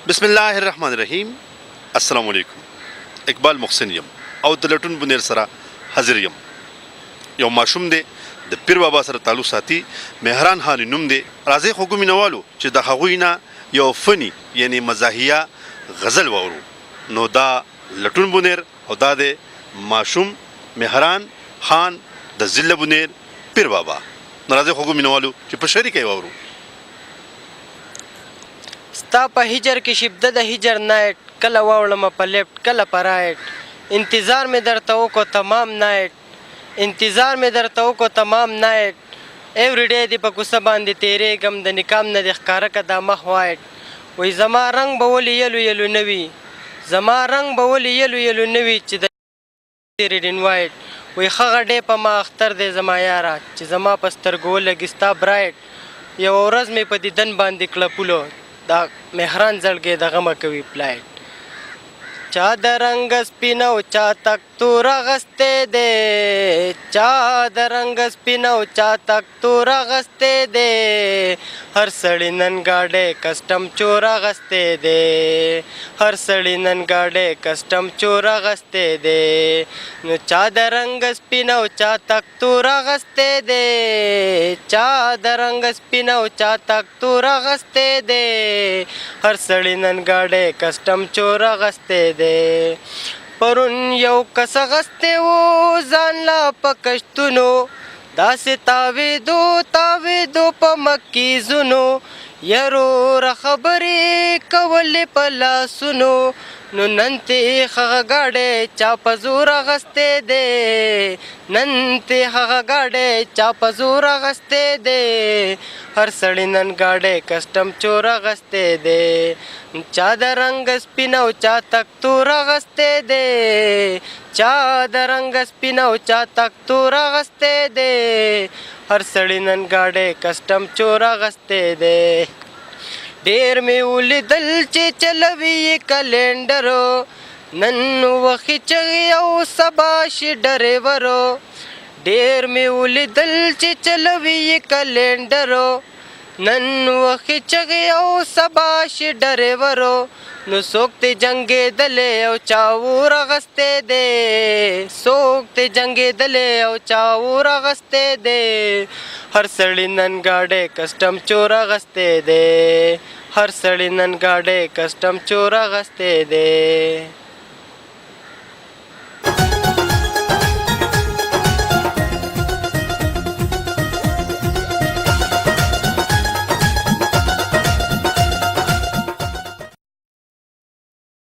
بسم الله الرحمن الرحیم. السلام علیکم. اقبال محسن یم او د لټون بنیر سره حاضر یم. یو ماشوم دی د پیر بابا سره تعلق ساتي، مهران خان نوم دی. راځي خو کوم نوالو چې د هغوی نه یو فني یعنی مزاحیه غزل وورو. نو دا لټون بنیر او دا د ماشوم مهران خان د ضلع بنیر پیر بابا. راځي خو کوم نوالو چې په شریکه وورو. ستا په هجر کې شبده د هجر نایټ، کله واوړم په لیفټ کله په رایټ، انتظار مې درته وکړو تمام نایټ، انتظار مې درته وکړو تمام نایټ، ایوری ډے دې په کوڅه باندې تېرېږم، د نکام نه دې ښکاره که دا مخ وایټ. وایي زما رنګ به ولې یلو یلو نه وي، زما رنګ به ولې یلو یلو نه وي چې د ریډ ان وایټ. وایي ښه غډې په ما اختر دی زما یاره چې زما په سترګو ولګي ستا برایټ. یوه ورځ مې په دیدن باندې کړه پولو، دا مهران زړګی د غمه کوي فلایټ. چا د رنګ سپین او چا تک تور اغستی دی، چا د رنګ سپین او چا تک تور اغستی دی، هر سړي نن ګاډی کسټم چور اغستی دی، هر سړي نن ګاډی کسټم چور اغستی دی. نو چا د رنګ سپین او چا تک تور اغستی دی، چا د رنګ سپین او چا تک تور اغستی دی، هر سړي نن ګاډی کسټم چور اغستی دی. پرون یو کس اغستی و ځان لا په کشتونو، داسې تاویدو تاویدو په مکیزونو، یروره خبرې کولې په لاسونو، نو نن تې هغه ګاډی چا په زور اغستی دی، نن تې هغه ګاډی چا په زور اغستی دی، هر سړي نن ګاډی کسټم چور اغستی دی. چا د رنګ سپین او چا تک تور اغستی دی، چا د رنګ سپین او چا تک تور اغستی دی، هر سړي نن ګاډی کسټم چور اغستی دی. ډېر مې ولیدل چې چلوي یې کلینډرو، نن وخي چغې او سبا شي ډریورو، ډېر مې ولیدل چې چلوي یې کلینډرو، نن وخي چغې او سبا شي ډریورو، نو څوک تې جنګېدلی او چا اور اغستی دی، څوک تې جنګېدلی او چا اور اغستی دی، هر سړي نن ګاډی کسټم چور اغستی دی، هر سړي نن ګاډی کسټم چور اغستی دی.